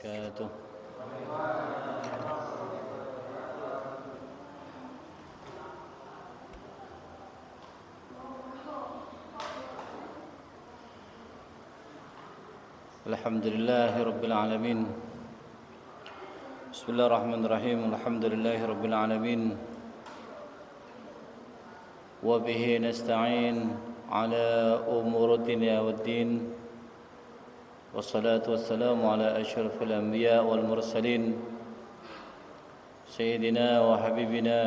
وبركاته. الحمد لله رب العالمين. بسم الله الرحمن الرحيم. الحمد لله رب العالمين، وبه نستعين على أمور الدنيا والدين، والصلاة والسلام على أشرف الأنبياء والمرسلين، سيدنا وحبيبنا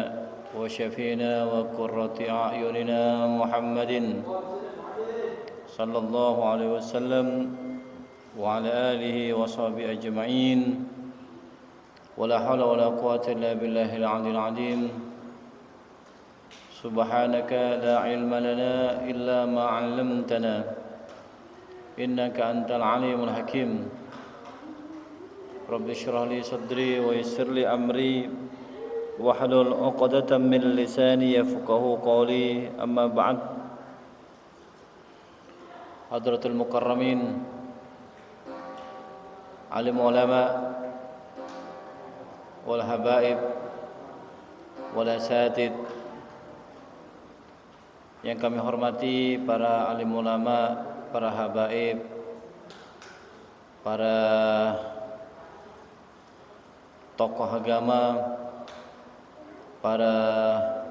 وشفينا وقرة أعيننا محمد صلى الله عليه وسلم وعلى آله وصحبه أجمعين، ولا حول ولا قوة إلا بالله العلي العظيم. سبحانك لا علم لنا إلا ما علمتنا، إنك أنت العليم الحكيم. رب اشرح لي صدري ويسر لي أمري واحلل عقدة من لساني يفقهوا قولي. أما بعد، حضرة المكرمين، alim ulama wal habaib wal asatid yang kami hormati, para alim ulama, para habaib, para tokoh agama, para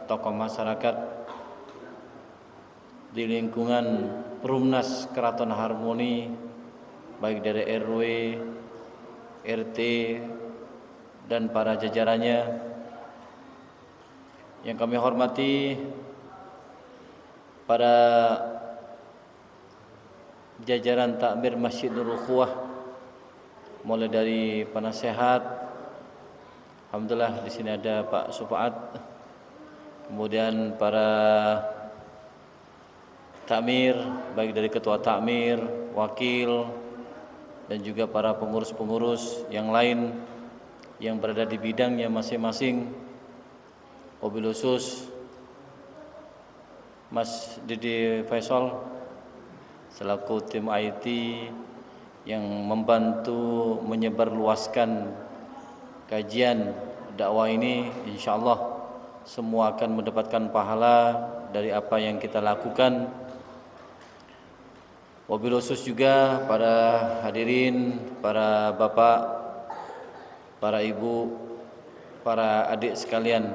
tokoh masyarakat di lingkungan Perumnas Keraton Harmoni, baik dari RW, RT, dan para jajarannya. Yang kami hormati para jajaran takmir Masjid Nurul Ukhuwah, mulai dari penasehat, alhamdulillah di sini ada Pak Supaat, kemudian para takmir, baik dari ketua takmir, wakil, dan juga para pengurus-pengurus yang lain yang berada di bidangnya masing-masing. Wabil khusus Mas Didi Faisal selaku tim IT yang membantu menyebarluaskan kajian dakwah ini. Insyaallah semua akan mendapatkan pahala dari apa yang kita lakukan. Wabil khusus juga para hadirin, para bapak, para ibu, para adik sekalian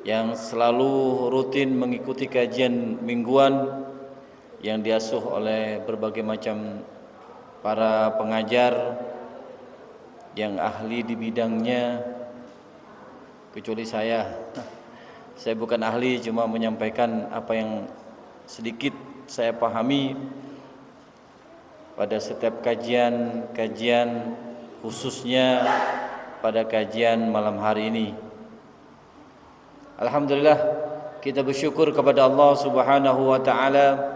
yang selalu rutin mengikuti kajian mingguan yang diasuh oleh berbagai macam para pengajar yang ahli di bidangnya, kecuali saya. Saya bukan ahli, cuma menyampaikan apa yang sedikit saya pahami pada setiap kajian, khususnya pada kajian malam hari ini. Alhamdulillah, kita bersyukur kepada Allah Subhanahu wa taala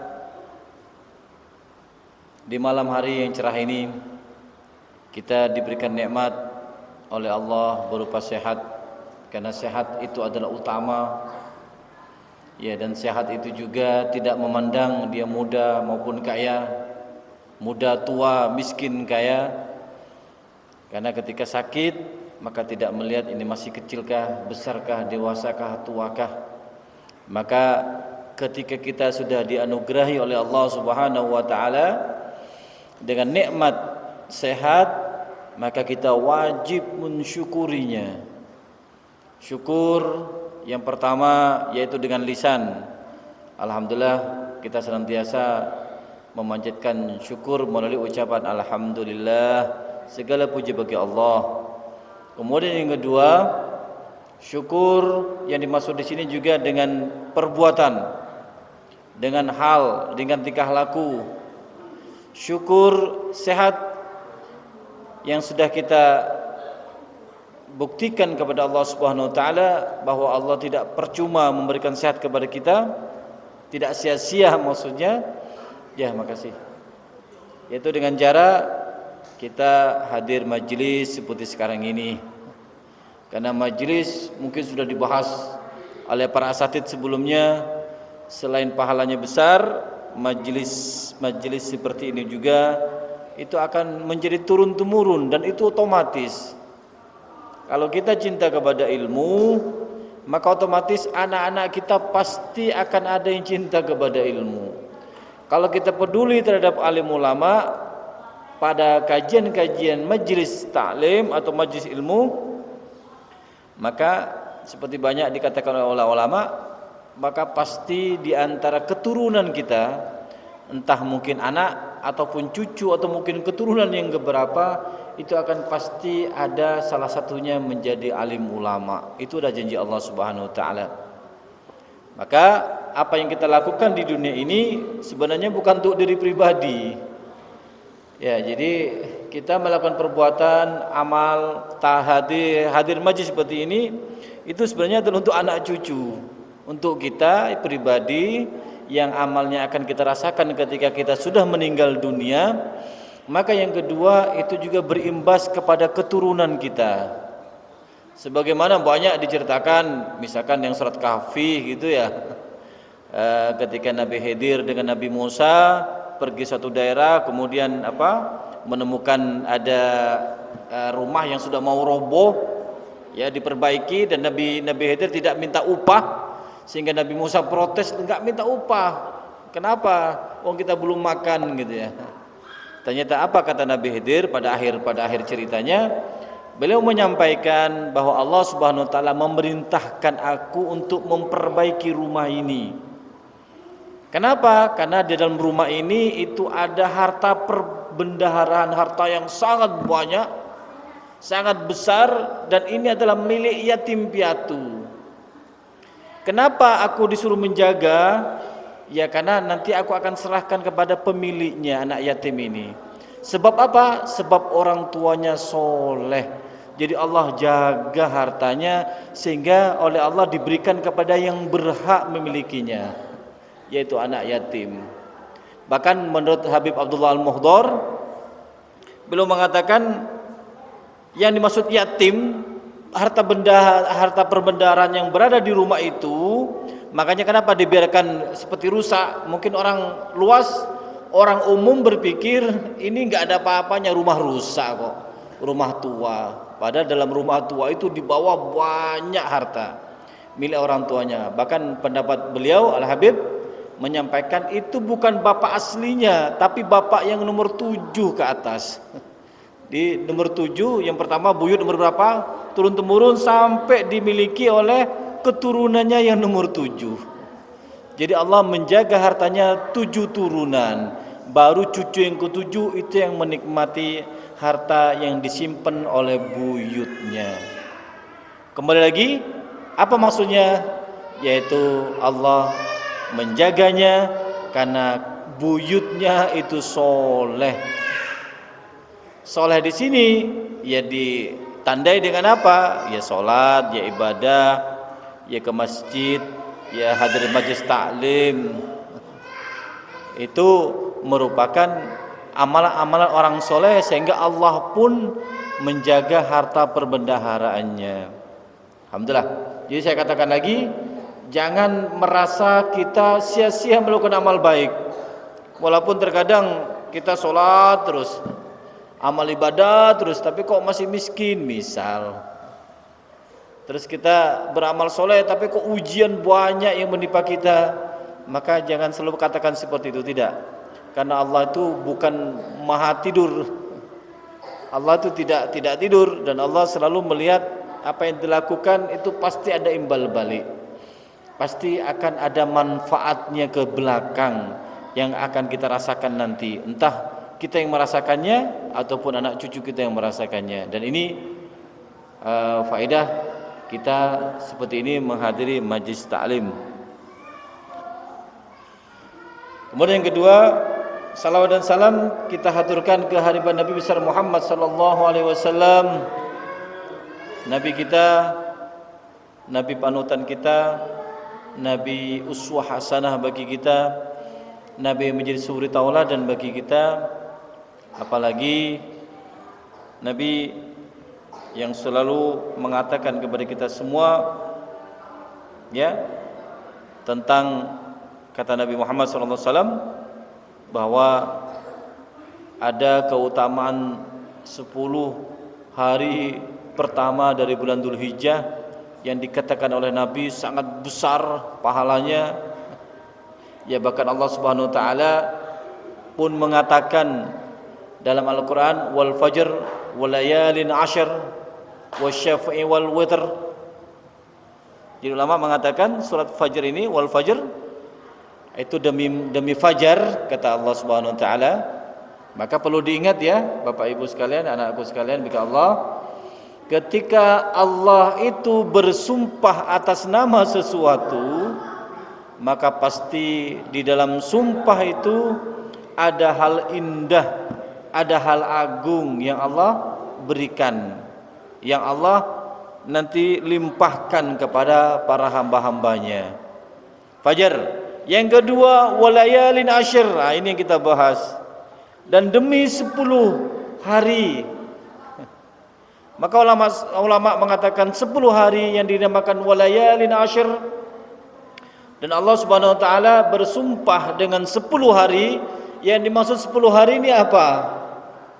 di malam hari yang cerah ini kita diberikan nikmat oleh Allah berupa sehat, karena sehat itu adalah utama. Ya, dan sehat itu juga tidak memandang dia muda maupun kaya, muda, tua, miskin, kaya. Karena ketika sakit, maka tidak melihat ini masih kecilkah, besarkah, dewasakah, tuakah. Maka ketika kita sudah dianugerahi oleh Allah Subhanahu wa taala dengan nikmat sehat, maka kita wajib mensyukurinya. Syukur yang pertama yaitu dengan lisan. Alhamdulillah, kita senantiasa memanjatkan syukur melalui ucapan alhamdulillah, segala puji bagi Allah. Kemudian yang kedua, syukur yang dimaksud di sini juga dengan perbuatan, dengan hal, dengan tingkah laku. Syukur sehat yang sudah kita buktikan kepada Allah Subhanahu wa taala bahwa Allah tidak percuma memberikan sehat kepada kita, tidak sia-sia maksudnya. Ya, makasih. Yaitu dengan cara kita hadir majelis seperti sekarang ini. Karena majelis mungkin sudah dibahas oleh para asatid sebelumnya, selain pahalanya besar, majelis seperti ini juga itu akan menjadi turun-temurun dan itu otomatis. Kalau kita cinta kepada ilmu, maka otomatis anak-anak kita pasti akan ada yang cinta kepada ilmu. Kalau kita peduli terhadap alim ulama pada kajian-kajian majlis taklim atau majlis ilmu, maka seperti banyak dikatakan oleh ulama, maka pasti di antara keturunan kita, entah mungkin anak ataupun cucu atau mungkin keturunan yang keberapa, itu akan pasti ada salah satunya menjadi alim ulama. Itu adalah janji Allah Subhanahu wa taala. Maka apa yang kita lakukan di dunia ini sebenarnya bukan untuk diri pribadi. Ya, jadi kita melakukan perbuatan amal hadir majlis seperti ini itu sebenarnya adalah untuk anak cucu, untuk kita pribadi yang amalnya akan kita rasakan ketika kita sudah meninggal dunia. Maka yang kedua itu juga berimbas kepada keturunan kita. Sebagaimana banyak diceritakan, misalkan yang surat Kahfi gitu ya, ketika Nabi Khidir dengan Nabi Musa pergi suatu daerah, kemudian menemukan ada rumah yang sudah mau roboh, ya diperbaiki, dan Nabi Khidir tidak minta upah, sehingga Nabi Musa protes, enggak minta upah. Kenapa? Wong kita belum makan gitu ya. Ternyata apa kata Nabi Khidir pada akhir ceritanya? Beliau menyampaikan bahwa Allah Subhanahu wa taala memerintahkan aku untuk memperbaiki rumah ini. Kenapa? Karena di dalam rumah ini itu ada harta perbendaharaan, harta yang sangat banyak, sangat besar, dan ini adalah milik yatim piatu. Kenapa aku disuruh menjaga? Ya karena nanti aku akan serahkan kepada pemiliknya, anak yatim ini. Sebab apa? Sebab orang tuanya soleh. Jadi Allah jaga hartanya sehingga oleh Allah diberikan kepada yang berhak memilikinya, yaitu anak yatim. Bahkan menurut Habib Abdullah Al-Muhdar, beliau mengatakan yang dimaksud yatim harta perbendaharaan yang berada di rumah itu. Makanya kenapa dibiarkan seperti rusak? Mungkin orang luas, orang umum berpikir ini enggak ada apa-apanya, rumah rusak kok, rumah tua. Padahal dalam rumah tua itu dibawa banyak harta milik orang tuanya. Bahkan pendapat beliau Al-Habib menyampaikan itu bukan bapak aslinya, tapi bapak yang nomor 7 ke atas. Di nomor 7, yang pertama buyut nomor berapa, turun-temurun sampai dimiliki oleh keturunannya yang nomor 7. Jadi Allah menjaga hartanya 7 turunan, baru cucu yang ke-7 itu yang menikmati harta yang disimpan oleh buyutnya. Kembali lagi, apa maksudnya? Yaitu Allah menjaganya karena buyutnya itu soleh. Soleh di sini ya ditandai dengan apa? Ya sholat, ya ibadah, ya ke masjid, ya hadir majlis taklim. Itu merupakan amalan-amalan orang soleh sehingga Allah pun menjaga harta perbendaharaannya. Alhamdulillah. Jadi saya katakan lagi, jangan merasa kita sia-sia melakukan amal baik. Walaupun terkadang kita sholat terus, amal ibadah terus, tapi kok masih miskin misal. Terus kita beramal soleh tapi kok ujian banyak yang menimpa kita, maka jangan selalu katakan seperti itu, tidak. Karena Allah itu bukan maha tidur. Allah itu tidak tidur, dan Allah selalu melihat apa yang dilakukan itu pasti ada imbal balik. Pasti akan ada manfaatnya ke belakang yang akan kita rasakan nanti. Entah kita yang merasakannya ataupun anak cucu kita yang merasakannya. Dan ini faedah kita seperti ini menghadiri majlis taklim. Kemudian yang kedua, salawat dan salam kita haturkan ke hadirat Nabi besar Muhammad sallallahu alaihi wasallam, Nabi kita, Nabi panutan kita, Nabi uswah hasanah bagi kita, Nabi yang menjadi suri tauladan bagi kita, apalagi Nabi yang selalu mengatakan kepada kita semua ya tentang kata Nabi Muhammad SAW bahwa ada keutamaan 10 hari pertama dari bulan Dzulhijjah yang dikatakan oleh Nabi sangat besar pahalanya. Ya, bahkan Allah Subhanahu wa taala pun mengatakan dalam Al-Qur'an, wal fajr wal layalin 'ashr wasyafa'i wal witr. Jadi ulama mengatakan surat Fajr ini, wal fajr, itu demi fajar kata Allah Subhanahu wa taala. Maka perlu diingat ya Bapak Ibu sekalian, anakku sekalian, ketika Allah itu bersumpah atas nama sesuatu, maka pasti di dalam sumpah itu ada hal indah, ada hal agung yang Allah berikan, yang Allah nanti limpahkan kepada para hamba-hambanya. Fajar. Yang kedua, walayalin asyr. Nah, ini yang kita bahas. Dan demi 10 hari. Maka ulama mengatakan 10 hari yang dinamakan walayalin asyr. Dan Allah Subhanahu wa taala bersumpah dengan 10 hari. Yang dimaksud 10 hari ini apa?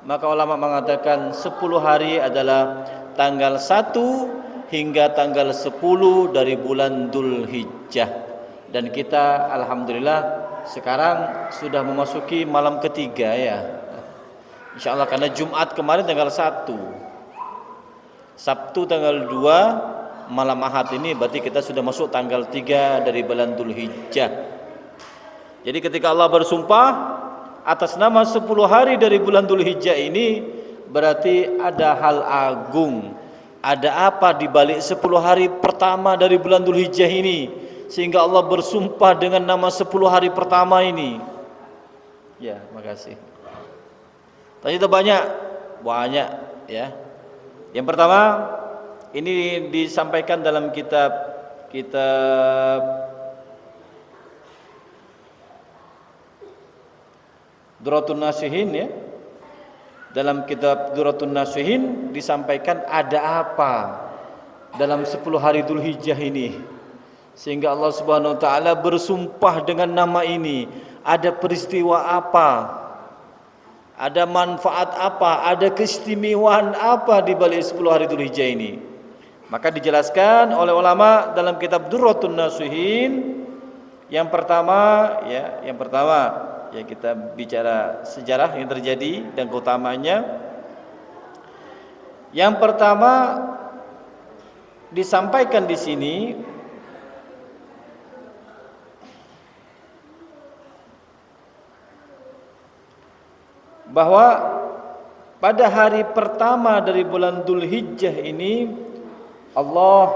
Maka ulama mengatakan 10 hari adalah tanggal 1 hingga tanggal 10 dari bulan Dzulhijjah. Dan kita alhamdulillah sekarang sudah memasuki malam ketiga ya. Insyaallah, karena Jumat kemarin tanggal 1, Sabtu tanggal 2, malam Ahad ini berarti kita sudah masuk tanggal 3 dari bulan Dzulhijjah. Jadi ketika Allah bersumpah atas nama 10 hari dari bulan Dzulhijjah ini, berarti ada hal agung. Ada apa di balik 10 hari pertama dari bulan Dzulhijjah ini sehingga Allah bersumpah dengan nama 10 hari pertama ini? Ya, makasih. Ternyata banyak ya. Yang pertama, ini disampaikan dalam kitab Duratun Nasihin ya. Dalam kitab Duratun Nasihin disampaikan ada apa dalam 10 hari Dzulhijjah ini sehingga Allah Subhanahu wa taala bersumpah dengan nama ini. Ada peristiwa apa? Ada manfaat apa? Ada keistimewaan apa di balik 10 hari Dzulhijjah ini? Maka dijelaskan oleh ulama dalam kitab Duratun Nasihin. Yang pertama ya kita bicara sejarah yang terjadi dan keutamanya. Yang pertama disampaikan di sini bahwa pada hari pertama dari bulan Dzulhijjah ini Allah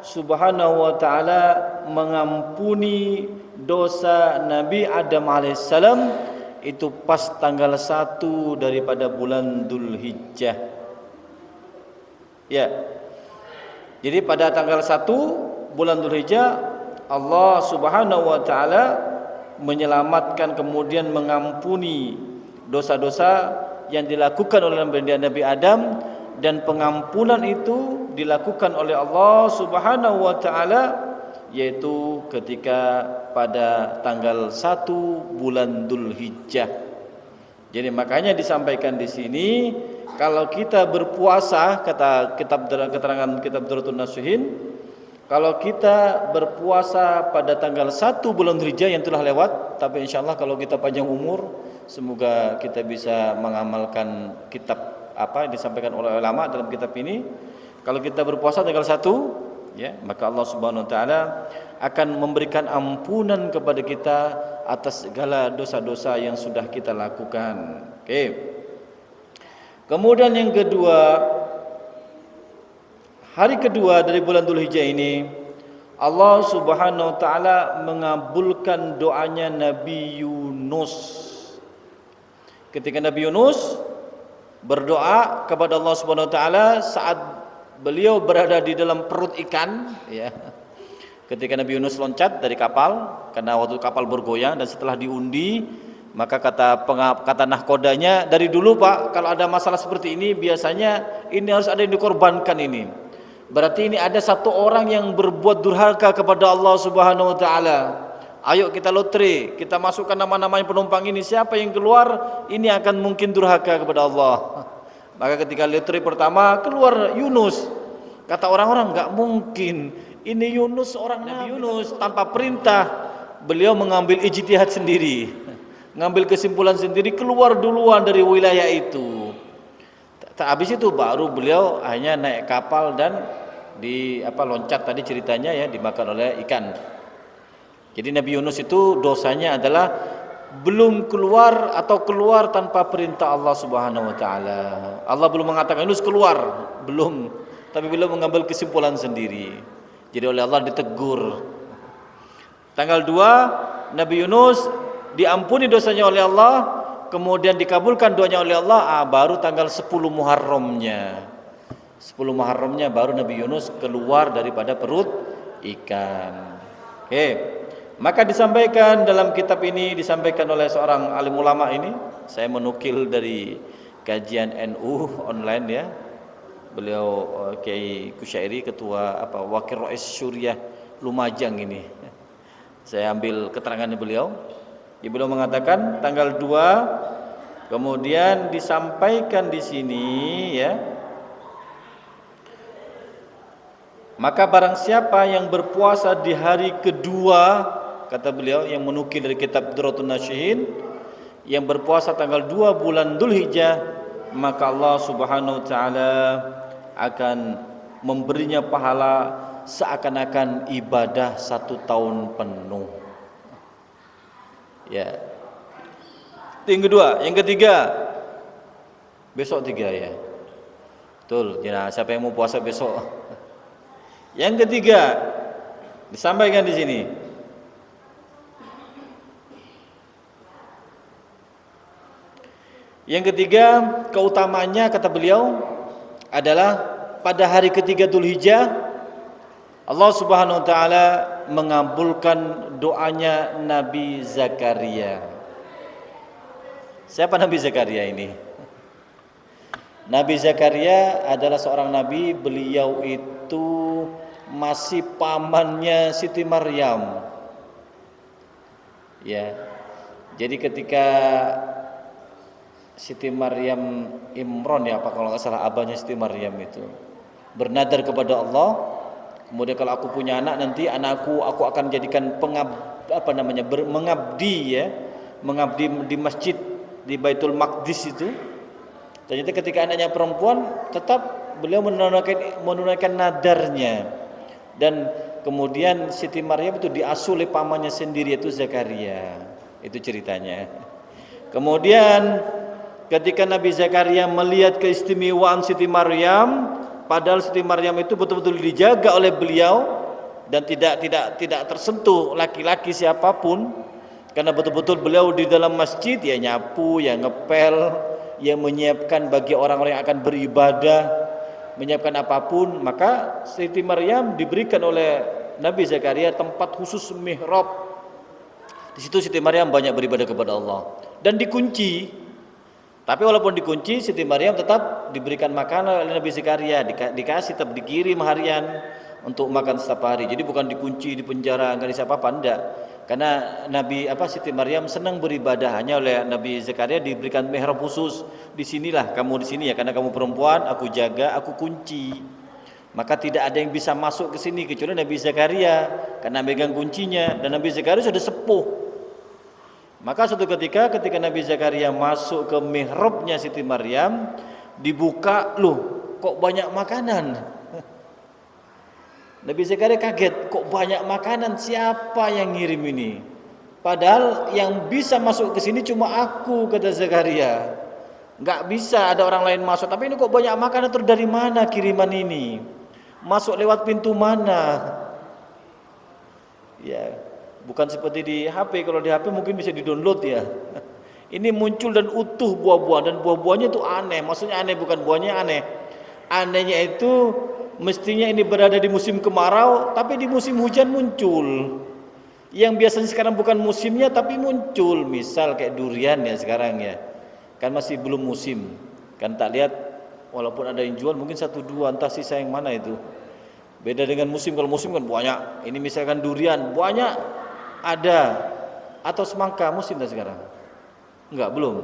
Subhanahu wa taala mengampuni dosa Nabi Adam alaihissalam itu pas tanggal 1 daripada bulan Dzulhijjah. Ya. Jadi pada tanggal 1 bulan Dzulhijjah Allah Subhanahu wa taala menyelamatkan kemudian mengampuni dosa-dosa yang dilakukan oleh Nabi Adam, dan pengampunan itu dilakukan oleh Allah Subhanahu wa taala yaitu ketika pada tanggal 1 bulan Dzulhijjah. Jadi makanya disampaikan di sini kalau kita berpuasa, kata keterangan kitab Duratun Nasihin, kalau kita berpuasa pada tanggal 1 bulan Dzulhijjah yang telah lewat, tapi insyaallah kalau kita panjang umur, semoga kita bisa mengamalkan kitab apa yang disampaikan oleh ulama dalam kitab ini. Kalau kita berpuasa tanggal 1 ya, maka Allah Subhanahu wa taala akan memberikan ampunan kepada kita atas segala dosa-dosa yang sudah kita lakukan. Oke. Kemudian yang kedua, hari kedua dari bulan Dzulhijjah ini Allah Subhanahu wa taala mengabulkan doanya Nabi Yunus. Ketika Nabi Yunus berdoa kepada Allah Subhanahu wa taala saat beliau berada di dalam perut ikan ya. Ketika Nabi Yunus loncat dari kapal karena waktu kapal bergoyang, dan setelah diundi maka kata nahkodanya, dari dulu Pak kalau ada masalah seperti ini biasanya ini harus ada yang dikorbankan ini. Berarti ini ada satu orang yang berbuat durhaka kepada Allah Subhanahu wa taala. Ayo kita lotre, kita masukkan nama-nama penumpang ini, siapa yang keluar ini akan mungkin durhaka kepada Allah. Maka ketika lotre pertama keluar Yunus, kata orang-orang nggak mungkin, ini Yunus seorang Nabi Yunus tanpa perintah, beliau mengambil ijtihad sendiri, ngambil kesimpulan sendiri, keluar duluan dari wilayah itu. Habis itu baru beliau hanya naik kapal dan loncat tadi ceritanya ya, dimakan oleh ikan. Jadi Nabi Yunus itu dosanya adalah belum keluar atau keluar tanpa perintah Allah Subhanahu wa taala. Allah belum mengatakan Yunus keluar, belum, tapi beliau mengambil kesimpulan sendiri. Jadi oleh Allah ditegur. Tanggal 2 Nabi Yunus diampuni dosanya oleh Allah, kemudian dikabulkan doanya oleh Allah, baru tanggal 10 Muharramnya. 10 Muharramnya baru Nabi Yunus keluar daripada perut ikan. Oke. Maka disampaikan dalam kitab ini, disampaikan oleh seorang alim ulama ini, saya menukil dari kajian NU online ya. Beliau Kiai Kusyairi, ketua Wakil Rais Syuriah Lumajang ini. Saya ambil keterangan beliau. Beliau mengatakan tanggal 2, kemudian disampaikan di sini ya. Maka barang siapa yang berpuasa di hari kedua, kata beliau yang menukil dari kitab Durratun Nasyihin, yang berpuasa tanggal 2 bulan Dzulhijjah, maka Allah Subhanahu wa taala akan memberinya pahala seakan-akan ibadah 1 tahun penuh. Ya. Itu yang kedua, yang ketiga. Besok 3 ya. Betul. Ya, siapa yang mau puasa besok? Yang ketiga disampaikan di sini. Yang ketiga, keutamaannya kata beliau adalah pada hari ketiga Dzulhijjah Allah Subhanahu wa taala mengabulkan doanya Nabi Zakaria. Siapa Nabi Zakaria ini? Nabi Zakaria adalah seorang nabi, beliau itu masih pamannya Siti Maryam. Ya. Jadi ketika Siti Maryam Imron ya, apa kalau nggak salah abahnya Siti Maryam itu bernadar kepada Allah, kemudian kalau aku punya anak nanti anakku aku akan jadikan mengabdi ya, mengabdi di masjid di Baitul Maqdis itu. Ternyata ketika anaknya perempuan tetap beliau menunaikan nadarnya, dan kemudian Siti Maryam itu diasuh oleh pamannya sendiri yaitu Zakaria. Itu ceritanya. Kemudian ketika Nabi Zakaria melihat keistimewaan Siti Maryam, padahal Siti Maryam itu betul-betul dijaga oleh beliau dan tidak tersentuh laki-laki siapapun, karena betul-betul beliau di dalam masjid ya nyapu, ya ngepel, ya menyiapkan bagi orang-orang yang akan beribadah, menyiapkan apapun. Maka Siti Maryam diberikan oleh Nabi Zakaria tempat khusus mihrab. Di situ Siti Maryam banyak beribadah kepada Allah dan dikunci. Tapi walaupun dikunci, Siti Maryam tetap diberikan makanan oleh Nabi Zakaria, dikasih, tetap dikirim harian untuk makan setiap hari. Jadi bukan dikunci di penjara, enggak bisa apa-apa, enggak. Karena Siti Maryam senang beribadah, hanya oleh Nabi Zakaria diberikan mihrab khusus. Di sinilah kamu, di sini ya, karena kamu perempuan, aku jaga, aku kunci. Maka tidak ada yang bisa masuk ke sini kecuali Nabi Zakaria karena megang kuncinya, dan Nabi Zakaria sudah sepuh. Maka suatu ketika Nabi Zakaria masuk ke mihrabnya Siti Maryam, dibuka, loh kok banyak makanan. Nabi Zakaria kaget, kok banyak makanan, siapa yang ngirim ini? Padahal yang bisa masuk ke sini cuma aku, kata Zakaria. Enggak bisa ada orang lain masuk, tapi ini kok banyak makanan, terus dari mana kiriman ini? Masuk lewat pintu mana? Ya. Bukan seperti di HP, kalau di HP mungkin bisa di-download ya. Ini muncul dan utuh buah-buahan, dan buah-buahnya itu aneh. Maksudnya aneh, bukan buahnya aneh. Anehnya itu mestinya ini berada di musim kemarau, tapi di musim hujan muncul. Yang biasanya sekarang bukan musimnya tapi muncul. Misal kayak durian ya sekarang ya. Kan masih belum musim. Kan tak lihat, walaupun ada yang jual mungkin 1-2, entah sisa yang mana itu. Beda dengan musim, kalau musim kan banyak. Ini misalkan durian banyak. ada atau semangka musim dah sekarang? Enggak, belum.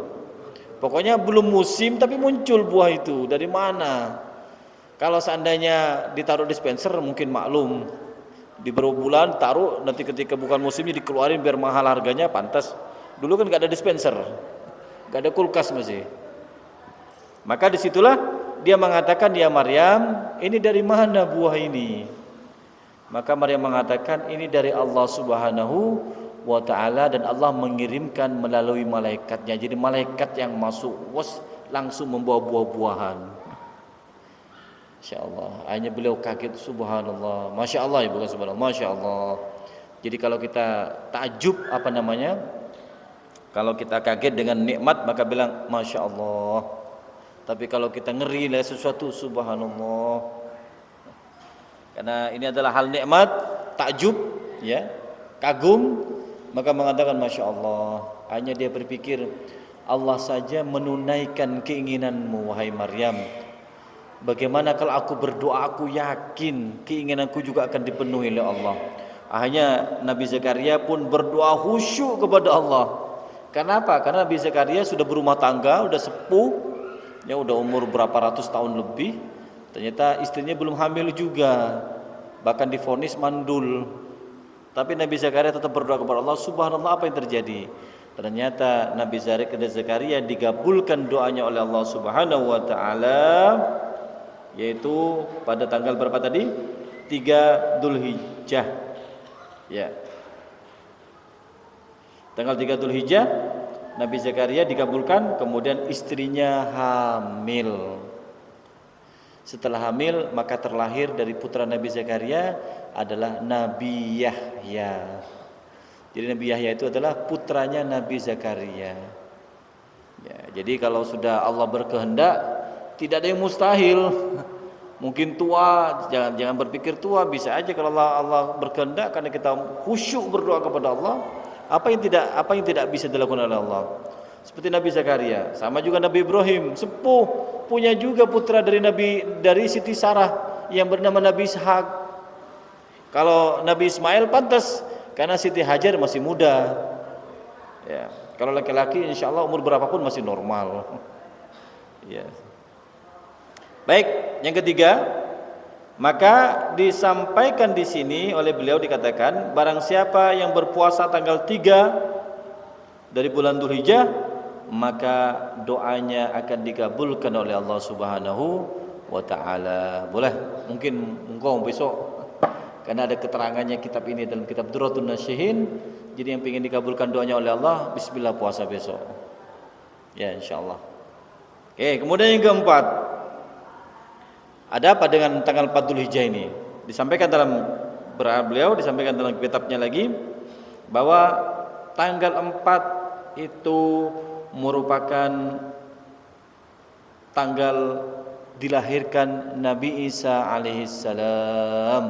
Pokoknya belum musim tapi muncul buah itu. Dari mana? Kalau seandainya ditaruh dispenser mungkin maklum. Di beberapa bulan taruh, nanti ketika bukan musimnya dikeluarin biar mahal harganya, pantas. Dulu kan nggak ada dispenser, nggak ada kulkas masih. Maka disitulah dia mengatakan, ya Maryam, ini dari mana buah ini? Maka Maryam mengatakan, ini dari Allah Subhanahu wa ta'ala, dan Allah mengirimkan melalui malaikatnya. Jadi malaikat yang masuk langsung membawa buah-buahan. Masya Allah, hanya beliau kaget, subhanallah, Masya Allah, ya bukan subhanallah, Masya Allah. Jadi kalau kita takjub, kalau kita kaget dengan nikmat maka bilang Masya Allah. Tapi kalau kita ngeri lihat sesuatu, subhanallah. Karena ini adalah hal nikmat, takjub, ya, kagum, maka mengatakan Masya Allah. Hanya dia berpikir, Allah saja menunaikan keinginanmu wahai Maryam. Bagaimana kalau aku berdoa, aku yakin keinginanku juga akan dipenuhi oleh Allah. Akhirnya Nabi Zakaria pun berdoa khusyuk kepada Allah. Kenapa? Karena Nabi Zakaria sudah berumah tangga, sudah sepuh, ya udah umur berapa ratus tahun lebih. Ternyata istrinya belum hamil juga, bahkan divonis mandul. Tapi Nabi Zakaria tetap berdoa kepada Allah. Subhanallah, apa yang terjadi? Ternyata Nabi Zakaria digabulkan doanya oleh Allah Subhanahu wa ta'ala, yaitu pada tanggal berapa tadi? 3 Dzulhijjah. Ya. Tanggal 3 Dzulhijjah Nabi Zakaria dikabulkan, kemudian istrinya hamil. Setelah hamil maka terlahir dari putra Nabi Zakaria adalah Nabi Yahya. Jadi Nabi Yahya itu adalah putranya Nabi Zakaria. Ya, jadi kalau sudah Allah berkehendak, tidak ada yang mustahil. Mungkin tua, jangan berpikir tua, bisa aja kalau Allah berkehendak, karena kita khusyuk berdoa kepada Allah, apa yang tidak bisa dilakukan oleh Allah. Seperti Nabi Zakaria, sama juga Nabi Ibrahim, sepuh, punya juga putra dari Siti Sarah yang bernama Nabi Ishak. Kalau Nabi Ismail pantas karena Siti Hajar masih muda. Ya, kalau laki-laki insya Allah umur berapapun masih normal. Ya. Baik, yang ketiga, maka disampaikan di sini oleh beliau, dikatakan barang siapa yang berpuasa tanggal 3 dari bulan Dzulhijjah, maka doanya akan dikabulkan oleh Allah Subhanahu wa ta'ala. Boleh mungkin engkau besok, karena ada keterangannya kitab ini dalam kitab Durratun Nasihin. Jadi yang ingin dikabulkan doanya oleh Allah, bismillah puasa besok. Ya insyaallah. Oke, kemudian yang keempat, ada apa dengan tanggal 4 Dzulhijjah ini? Disampaikan beliau disampaikan dalam kitabnya lagi bahwa tanggal 4 itu merupakan tanggal dilahirkan Nabi Isa alaihissalam.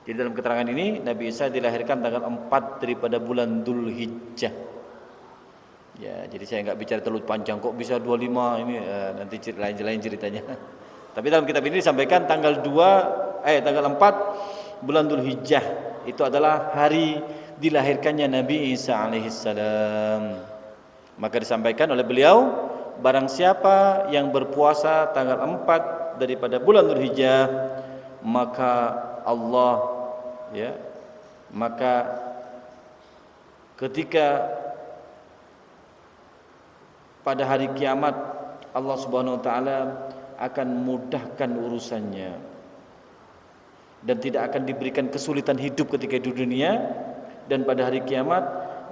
Jadi dalam keterangan ini Nabi Isa dilahirkan tanggal 4 daripada bulan Dzulhijjah. Ya, jadi saya nggak bicara terlalu panjang, kok bisa 25 ini, nanti lain ceritanya. Tapi dalam kitab ini disampaikan tanggal 4 bulan Dzulhijjah itu adalah hari dilahirkannya Nabi Isa alaihissalam. Maka disampaikan oleh beliau, barang siapa yang berpuasa tanggal 4 daripada bulan Dzulhijjah, maka Allah, ya, maka ketika pada hari kiamat Allah Subhanahu wa taala akan mudahkan urusannya dan tidak akan diberikan kesulitan hidup ketika di dunia, dan pada hari kiamat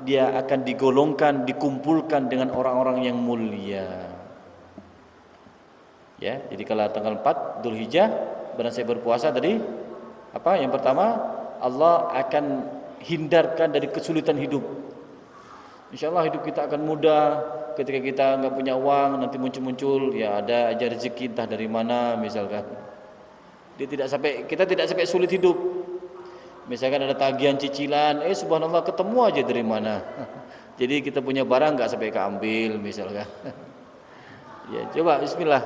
dia akan digolongkan, dikumpulkan dengan orang-orang yang mulia. Ya, jadi kalau tanggal 4 Dzulhijjah barang saya berpuasa tadi, apa? Yang pertama, Allah akan hindarkan dari kesulitan hidup. Insyaallah hidup kita akan mudah. Ketika kita nggak punya uang, nanti muncul ya ada aja rezeki entah dari mana, misalkan. Kita tidak sampai sulit hidup. Misalkan ada tagihan cicilan, subhanallah ketemu aja dari mana. Jadi kita punya barang nggak sampai keambil, misalkan. Ya, coba bismillah.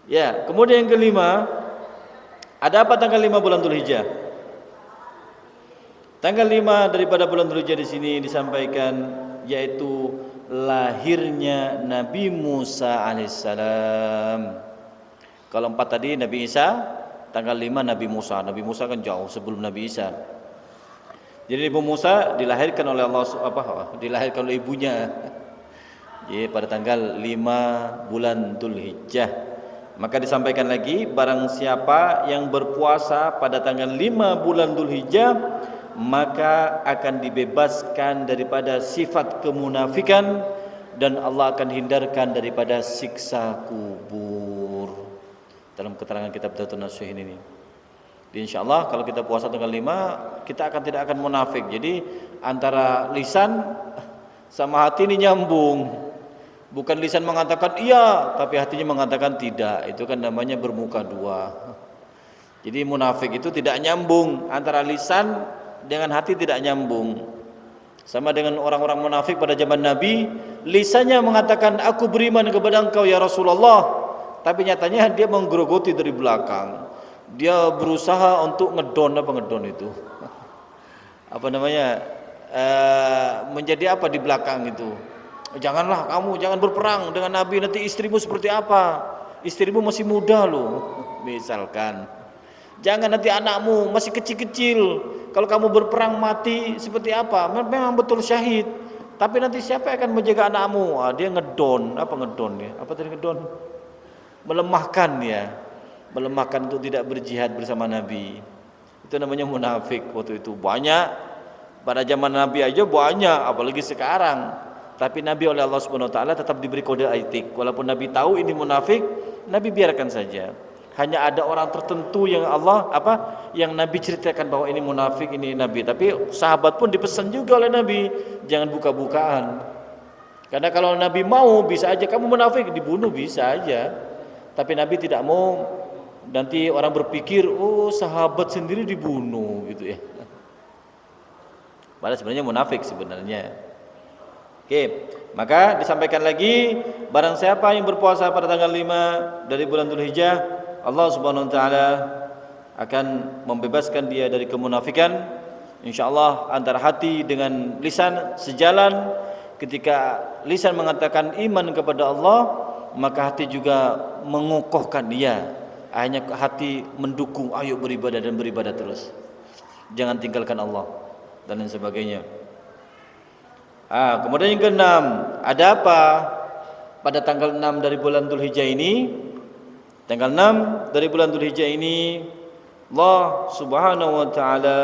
Ya, kemudian yang kelima, ada apa tanggal 5 bulan Dzulhijjah? Tanggal 5 daripada bulan Dzulhijjah di sini disampaikan yaitu lahirnya Nabi Musa alaihissalam. Kalau 4 tadi Nabi Isa, tanggal 5 Nabi Musa. Nabi Musa kan jauh sebelum Nabi Isa. Jadi Nabi Musa dilahirkan oleh Allah dilahirkan oleh ibunya. Ya, pada tanggal 5 bulan Dzulhijjah. Maka disampaikan lagi, barang siapa yang berpuasa pada tanggal 5 bulan Dzulhijjah, maka akan dibebaskan daripada sifat kemunafikan dan Allah akan hindarkan daripada siksa kubur. Dalam keterangan kitab Dautul Nasuhin ini. Insyaallah kalau kita puasa tanggal 5, kita tidak akan munafik. Jadi antara lisan sama hati ini nyambung. Bukan lisan mengatakan iya, tapi hatinya mengatakan tidak. Itu kan namanya bermuka dua. Jadi munafik itu tidak nyambung, antara lisan dengan hati tidak nyambung. Sama dengan orang-orang munafik pada zaman Nabi, lisannya mengatakan aku beriman kepada engkau ya Rasulullah, tapi nyatanya dia menggerogoti dari belakang. Dia berusaha untuk ngedon itu. Apa namanya? Menjadi apa di belakang itu? Janganlah kamu, jangan berperang dengan Nabi, nanti istrimu seperti apa? Istrimu masih muda loh, misalkan. Jangan nanti anakmu masih kecil-kecil. Kalau kamu berperang mati seperti apa? Memang betul syahid. Tapi nanti siapa yang akan menjaga anakmu? Dia ngedon, apa ngedon ya? Apa tadi ngedon? Melemahkan ya. Melemahkan untuk tidak berjihad bersama Nabi. Itu namanya munafik waktu itu. Banyak pada zaman Nabi aja banyak, apalagi sekarang. Tapi Nabi oleh Allah Subhanahu wa taala tetap diberi kode etik. Walaupun Nabi tahu ini munafik, Nabi biarkan saja. Hanya ada orang tertentu yang yang Nabi ceritakan bahwa ini munafik, ini Nabi. Tapi sahabat pun dipesan juga oleh Nabi, jangan buka-bukaan. Karena kalau Nabi mau bisa aja kamu munafik dibunuh, bisa aja. Tapi Nabi tidak mau nanti orang berpikir, oh sahabat sendiri dibunuh gitu ya. Padahal sebenarnya munafik sebenarnya. Oke, maka disampaikan lagi, barang siapa yang berpuasa pada tanggal 5 dari bulan Dzulhijjah, Allah Subhanahu wa taala akan membebaskan dia dari kemunafikan. Insyaallah antara hati dengan lisan sejalan. Ketika lisan mengatakan iman kepada Allah, maka hati juga mengokohkan dia. Hanya hati mendukung, ayo beribadah dan beribadah terus. Jangan tinggalkan Allah dan lain sebagainya. Kemudian yang keenam, ada apa pada tanggal 6 dari bulan Dzulhijjah ini? Tanggal 6 dari bulan Dzulhijjah ini Allah Subhanahu wa taala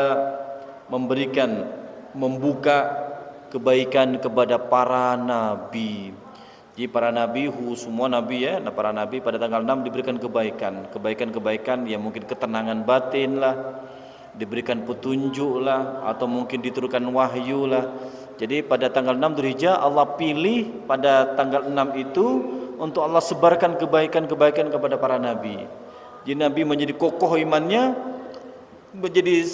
membuka kebaikan kepada para nabi. Jadi para nabi, semua nabi ya, para nabi pada tanggal 6 diberikan kebaikan yang mungkin ketenangan batin lah, diberikan petunjuk lah, atau mungkin diturunkan wahyu lah. Jadi pada tanggal 6 Dzulhijjah Allah pilih pada tanggal 6 itu untuk Allah sebarkan kebaikan-kebaikan kepada para nabi. Jadi nabi menjadi kokoh imannya, menjadi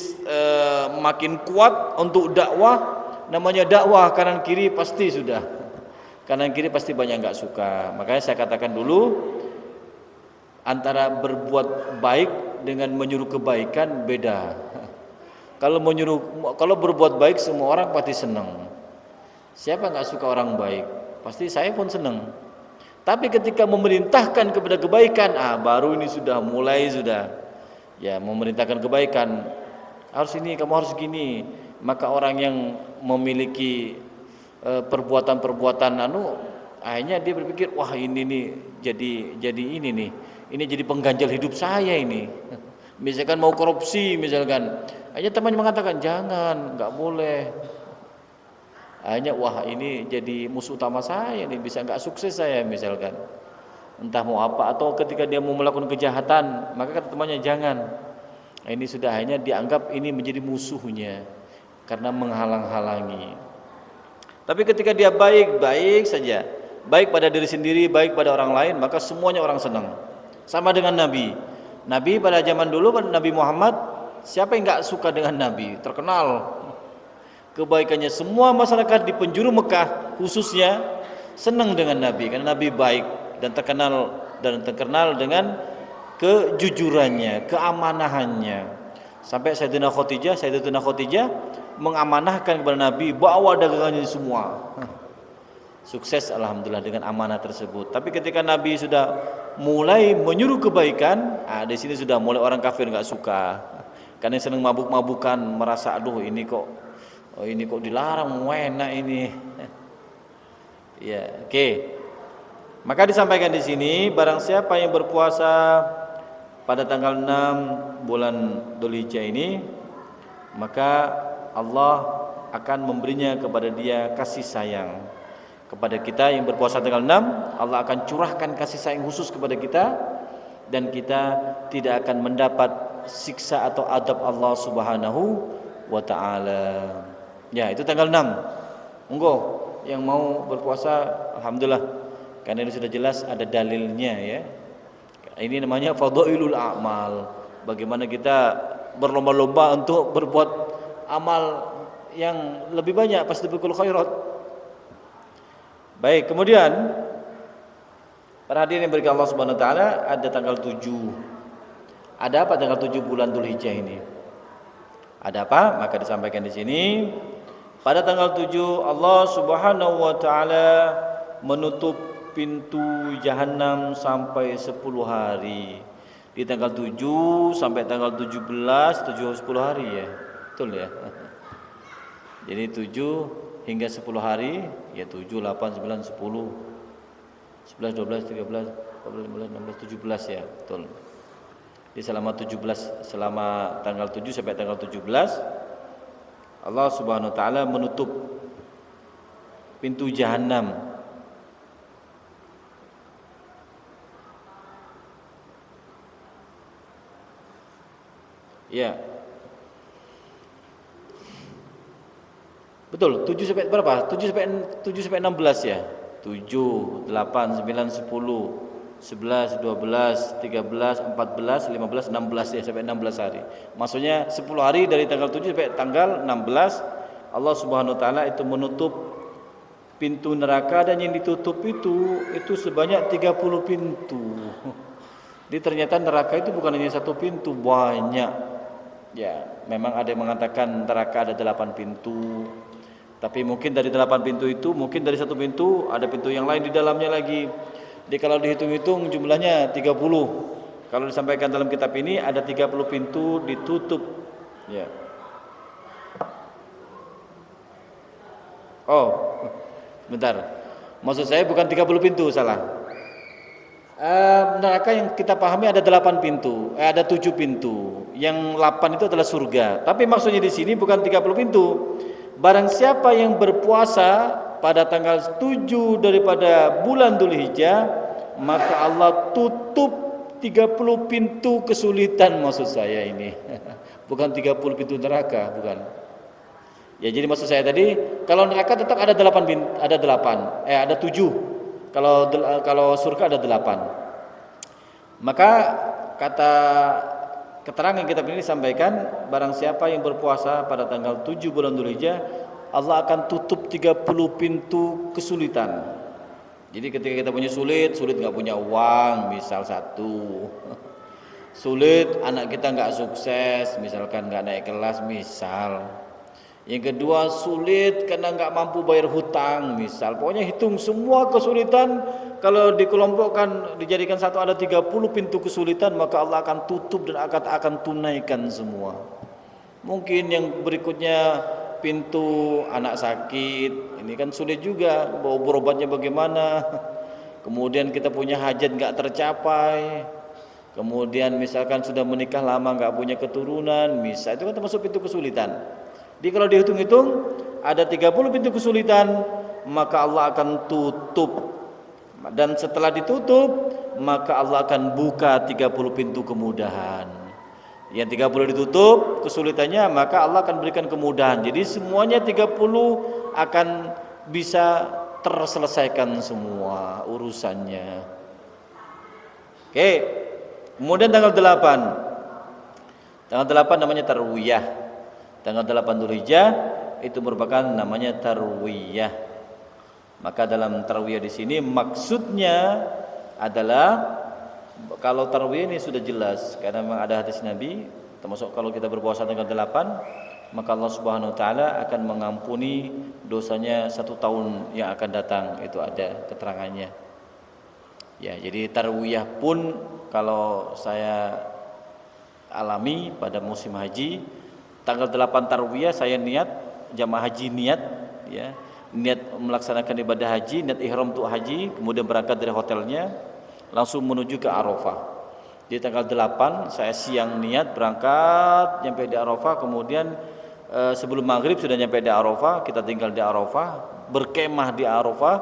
makin kuat untuk dakwah. Namanya dakwah kanan kiri pasti sudah. Kanan kiri pasti banyak enggak suka. Makanya saya katakan dulu, antara berbuat baik dengan menyuruh kebaikan beda. Kalau berbuat baik semua orang pasti senang. Siapa enggak suka orang baik? Pasti saya pun senang. Tapi ketika memerintahkan kepada kebaikan, baru ini sudah mulai ya memerintahkan kebaikan. Harus ini, kamu harus gini. Maka orang yang memiliki perbuatan-perbuatan akhirnya dia berpikir, wah ini nih jadi ini nih. Ini jadi pengganjal hidup saya ini. Misalkan mau korupsi misalkan. Akhirnya temannya mengatakan, jangan, enggak boleh. Akhirnya wah ini jadi musuh utama saya nih, bisa enggak sukses saya misalkan. Entah mau apa, atau ketika dia mau melakukan kejahatan, maka kata temannya jangan. Ini sudah hanya dianggap ini menjadi musuhnya karena menghalang-halangi. Tapi ketika dia baik saja, baik pada diri sendiri, baik pada orang lain, maka semuanya orang senang. Sama dengan Nabi. Nabi pada zaman dulu, pada Nabi Muhammad, siapa yang enggak suka dengan Nabi? Terkenal kebaikannya, semua masyarakat di penjuru Mekah khususnya senang dengan Nabi karena Nabi baik dan terkenal dengan kejujurannya, keamanahannya. Sampai Sayyidatuna Khadijah mengamanahkan kepada Nabi, bawa dagangannya semua. Sukses alhamdulillah dengan amanah tersebut. Tapi ketika Nabi sudah mulai menyuruh kebaikan, di sini sudah mulai orang kafir nggak suka. Karena senang mabuk-mabukan, merasa aduh ini kok dilarang, enak ini. Ya, oke. Maka disampaikan di sini, barang siapa yang berpuasa pada tanggal 6 bulan Dzulhijjah ini, maka Allah akan memberinya kepada dia kasih sayang. Kepada kita yang berpuasa tanggal 6, Allah akan curahkan kasih sayang khusus kepada kita, dan kita tidak akan mendapat siksa atau adab Allah Subhanahu wa taala. Ya, itu tanggal 6. Monggo yang mau berpuasa, alhamdulillah. Karena ini sudah jelas ada dalilnya ya. Ini namanya fadhailul a'mal. Bagaimana kita berlomba-lomba untuk berbuat amal yang lebih banyak, fastabiqul khairat. Baik, kemudian para hadirin yang berkah Allah Subhanahu wa taala, ada tanggal 7. Ada apa tanggal 7 bulan Dzulhijjah ini? Ada apa? Maka disampaikan di sini, pada tanggal 7 Allah Subhanahu wa taala menutup pintu jahanam sampai 10 hari. Di tanggal 7 sampai tanggal 17, 10 hari ya. Betul ya. Jadi 7 hingga 10 hari, ya 7, 8, 9, 10, 11, 12, 13, 14, 15, 16, 17 ya. Betul. Di selama tanggal 7 sampai tanggal 17 Allah Subhanahu wa taala menutup pintu jahanam. Ya. Betul, 7 sampai berapa? 7 sampai 16 ya. 7, 8, 9, 10, 11, 12, 13, 14, 15, 16 ya, sampai 16 hari. Maksudnya 10 hari dari tanggal 7 sampai tanggal 16 Allah Subhanahu wa taala itu menutup pintu neraka, dan yang ditutup itu sebanyak 30 pintu. Jadi ternyata neraka itu bukan hanya satu pintu, banyak. Ya, memang ada yang mengatakan neraka ada 8 pintu. Tapi mungkin dari 8 pintu itu, mungkin dari satu pintu ada pintu yang lain di dalamnya lagi. Jadi kalau dihitung-hitung jumlahnya 30. Kalau disampaikan dalam kitab ini ada 30 pintu ditutup. Ya. Oh, sebentar. Maksud saya bukan 30 pintu, salah. Neraka yang kita pahami ada 8 pintu, ada 7 pintu. Yang 8 itu adalah surga. Tapi maksudnya di sini bukan 30 pintu. Barang siapa yang berpuasa pada tanggal 7 daripada bulan Dzulhijjah, maka Allah tutup 30 pintu kesulitan, maksud saya ini. Bukan 30 pintu neraka, bukan. Ya, jadi maksud saya tadi, kalau neraka tetap ada 8 ada 7. Kalau surga ada 8. Maka kata keterangan kitab ini disampaikan, barang siapa yang berpuasa pada tanggal 7 bulan Dzulhijjah, Allah akan tutup 30 pintu kesulitan. Jadi ketika kita punya sulit nggak punya uang, misal satu. Sulit anak kita nggak sukses, misalkan nggak naik kelas, misal. Yang kedua, sulit karena nggak mampu bayar hutang, misal. Pokoknya hitung semua kesulitan, kalau dikelompokkan dijadikan satu, ada 30 pintu kesulitan, maka Allah akan tutup dan akan tunaikan semua. Mungkin yang berikutnya pintu anak sakit, ini kan sulit juga, bawa berobatnya bagaimana. Kemudian kita punya hajat nggak tercapai. Kemudian misalkan sudah menikah lama nggak punya keturunan, misal, itu kan termasuk pintu kesulitan. Jadi kalau dihitung-hitung ada 30 pintu kesulitan, maka Allah akan tutup. Dan setelah ditutup, maka Allah akan buka 30 pintu kemudahan. Yang 30 ditutup kesulitannya, maka Allah akan berikan kemudahan. Jadi semuanya 30 akan bisa terselesaikan semua urusannya. Oke. Kemudian tanggal 8. Tanggal 8 namanya tarwiyah. Tanggal 8 Dzulhijjah itu merupakan namanya tarwiyah. Maka dalam tarwiyah di sini maksudnya adalah, kalau tarwiyah ini sudah jelas karena memang ada hadis Nabi, termasuk kalau kita berpuasa tanggal 8, maka Allah Subhanahu wa taala akan mengampuni dosanya 1 tahun yang akan datang. Itu ada keterangannya. Ya, jadi tarwiyah pun kalau saya alami pada musim haji, tanggal 8 tarwiyah saya niat, jamaah haji niat, ya, niat melaksanakan ibadah haji, niat ihram untuk haji, kemudian berangkat dari hotelnya langsung menuju ke Arafah. Di tanggal 8 saya siang niat berangkat nyampe di Arafah, kemudian sebelum maghrib sudah nyampe di Arafah, kita tinggal di Arafah, berkemah di Arafah,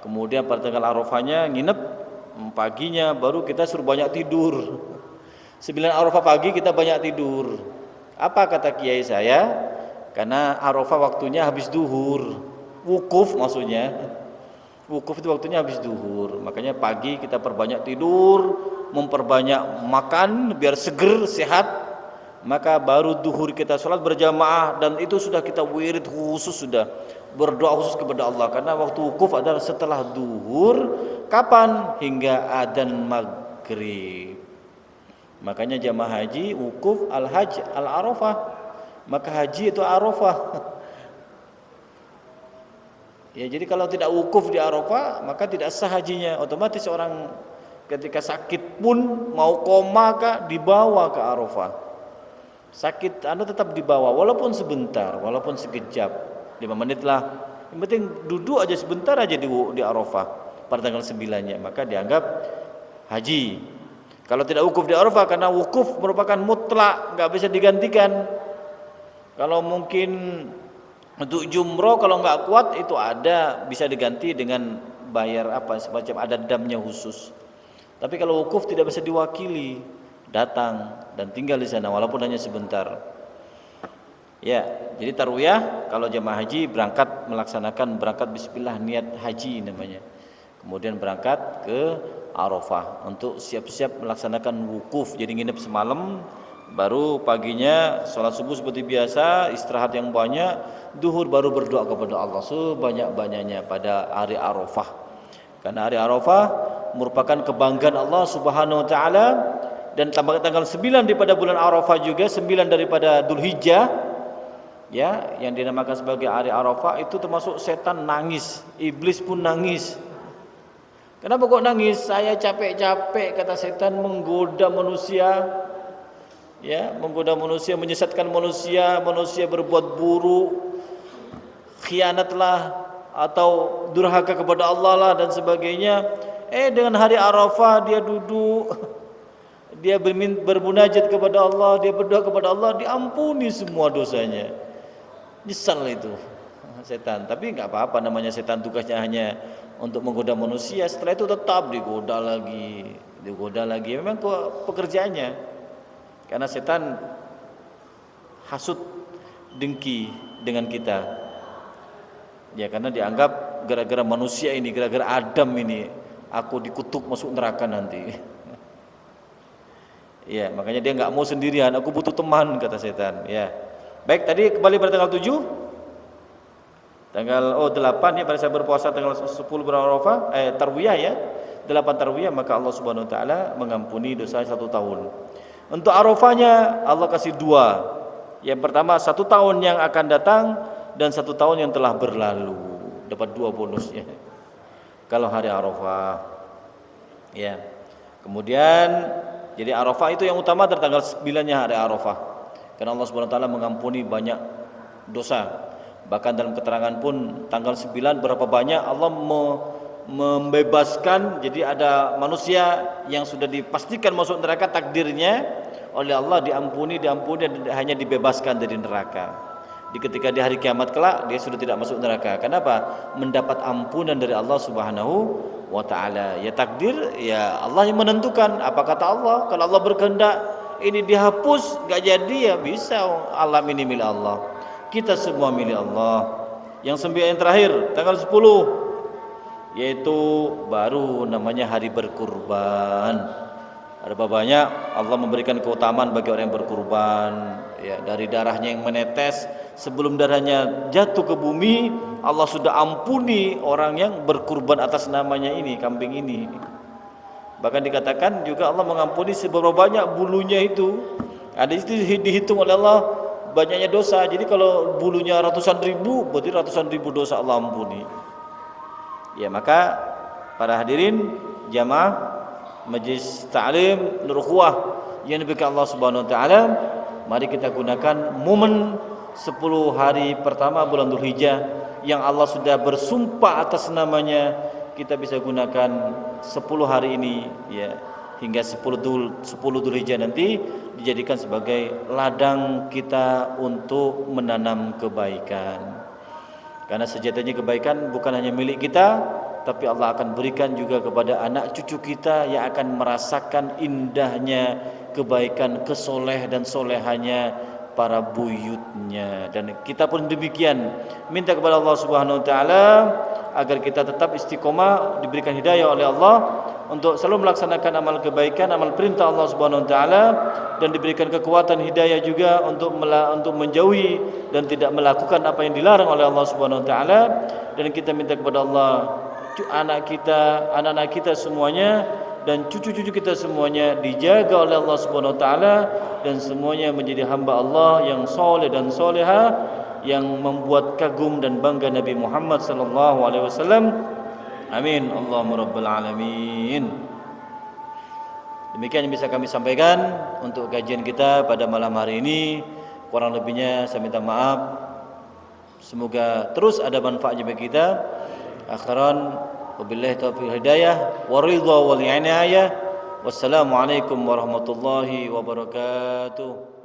kemudian pada tanggal Arafahnya nginep, paginya baru kita suruh banyak tidur. 9 Arafah pagi kita banyak tidur. Apa kata kiai saya? Karena Arafah waktunya habis duhur, wukuf maksudnya. Wukuf itu waktunya habis duhur, makanya pagi kita perbanyak tidur, memperbanyak makan biar seger, sehat. Maka baru duhur kita sholat berjamaah, dan itu sudah kita wirid khusus, sudah berdoa khusus kepada Allah. Karena waktu wukuf adalah setelah duhur, kapan? Hingga adzan maghrib. Makanya jamaah haji wukuf al-hajj al-arafah. Maka haji itu Arafah. Ya, jadi kalau tidak wukuf di Arafah maka tidak sah hajinya. Otomatis orang ketika sakit pun mau koma kah dibawa ke Arafah. Sakit tetap dibawa walaupun sebentar, walaupun sekejap, 5 menit lah. Yang penting duduk aja sebentar aja di Arafah pada tanggal 9-nya, maka dianggap haji. Kalau tidak wukuf di Arafah, karena wukuf merupakan mutlak, enggak bisa digantikan. Kalau mungkin untuk jumroh kalau nggak kuat itu ada bisa diganti dengan bayar semacam ada damnya khusus. Tapi kalau wukuf tidak bisa diwakili, datang dan tinggal di sana walaupun hanya sebentar. Ya, jadi tarwiyah kalau jamaah haji berangkat bismillah niat haji namanya. Kemudian berangkat ke Arafah untuk siap-siap melaksanakan wukuf. Jadi nginep semalam, baru paginya sholat subuh seperti biasa, istirahat yang banyak, duhur baru berdoa kepada Allah sebanyak-banyaknya pada hari Arafah. Karena hari Arafah merupakan kebanggaan Allah Subhanahu wa taala, dan tanggal 9 daripada bulan Arafah juga 9 daripada Dzulhijjah, ya, yang dinamakan sebagai hari Arafah, itu termasuk setan nangis, iblis pun nangis. Kenapa kok nangis? Saya capek-capek, kata setan, menggoda manusia. Ya, menggoda manusia, menyesatkan manusia, manusia berbuat buruk, khianatlah atau durhaka kepada Allah lah dan sebagainya. Dengan hari Arafah dia duduk, dia bermunajat kepada Allah, dia berdoa kepada Allah, diampuni semua dosanya. Nyesal itu setan. Tapi enggak apa-apa, namanya setan tugasnya hanya untuk menggoda manusia. Setelah itu tetap digoda lagi. Memang pekerjaannya. Karena setan hasut, dengki dengan kita. Ya, karena dianggap gara-gara manusia ini, gara-gara Adam ini, aku dikutuk masuk neraka nanti. Ya, makanya dia nggak mau sendirian, aku butuh teman, kata setan. Ya, baik, tadi kembali pada tanggal 7. Tanggal 8 ya, pada saya berpuasa tanggal 10 Arafah, tarwiyah ya, 8 tarwiyah, maka Allah Subhanahu wa taala mengampuni dosa 1 tahun. Untuk Arafahnya Allah kasih 2. Yang pertama 1 tahun yang akan datang dan 1 tahun yang telah berlalu. Dapat 2 bonusnya. Kalau hari Arafah. Ya. Kemudian jadi Arafah itu yang utama dari tanggal 9-nya hari Arafah. Karena Allah Subhanahu wa taala mengampuni banyak dosa. Bahkan dalam keterangan pun tanggal 9 berapa banyak Allah membebaskan. Jadi ada manusia yang sudah dipastikan masuk neraka, takdirnya oleh Allah diampuni dan hanya dibebaskan dari neraka. Ketika di hari kiamat kelak dia sudah tidak masuk neraka. Kenapa? Mendapat ampunan dari Allah Subhanahu wa taala. Ya takdir, ya Allah yang menentukan. Apa kata Allah? Kalau Allah berkehendak ini dihapus, enggak jadi, ya bisa. Alam ini milik Allah. Kita semua milik Allah. Yang 9 yang terakhir tanggal 10, yaitu baru namanya hari berkurban. Ada banyak Allah memberikan keutamaan bagi orang yang berkurban. Ya, dari darahnya yang menetes, sebelum darahnya jatuh ke bumi, Allah sudah ampuni orang yang berkurban atas namanya ini, kambing ini. Bahkan dikatakan juga Allah mengampuni seberapa banyak bulunya itu. Ada itu dihitung oleh Allah banyaknya dosa. Jadi kalau bulunya ratusan ribu, berarti ratusan ribu dosa Allah ampuni. Ya, maka para hadirin jamaah Majlis Ta'lim Nur Ukhuwah yang diberikan Allah Subhanahu wa taala, mari kita gunakan momen 10 hari pertama bulan Dzulhijjah yang Allah sudah bersumpah atas namanya. Kita bisa gunakan 10 hari ini ya, hingga 10 Dzulhijjah nanti dijadikan sebagai ladang kita untuk menanam kebaikan. Karena sejatinya kebaikan bukan hanya milik kita, tapi Allah akan berikan juga kepada anak cucu kita yang akan merasakan indahnya kebaikan, kesoleh dan solehanya para buyutnya. Dan kita pun demikian, minta kepada Allah Subhanahu wa taala agar kita tetap istiqomah, diberikan hidayah oleh Allah untuk selalu melaksanakan amal kebaikan, amal perintah Allah Subhanahu wa taala, dan diberikan kekuatan hidayah juga untuk menjauhi dan tidak melakukan apa yang dilarang oleh Allah Subhanahu wa taala. Dan kita minta kepada Allah anak-anak kita semuanya dan cucu-cucu kita semuanya dijaga oleh Allah Subhanahu wa taala dan semuanya menjadi hamba Allah yang soleh dan soleha, yang membuat kagum dan bangga Nabi Muhammad sallallahu alaihi wasallam. Amin Allahumma rabbal alamin. Demikian yang bisa kami sampaikan untuk kajian kita pada malam hari ini. Kurang lebihnya saya minta maaf. Semoga terus ada manfaatnya bagi kita. Akhiran wabillahi taufiq hidayah wa ridha wal inayah. Wassalamualaikum warahmatullahi wabarakatuh.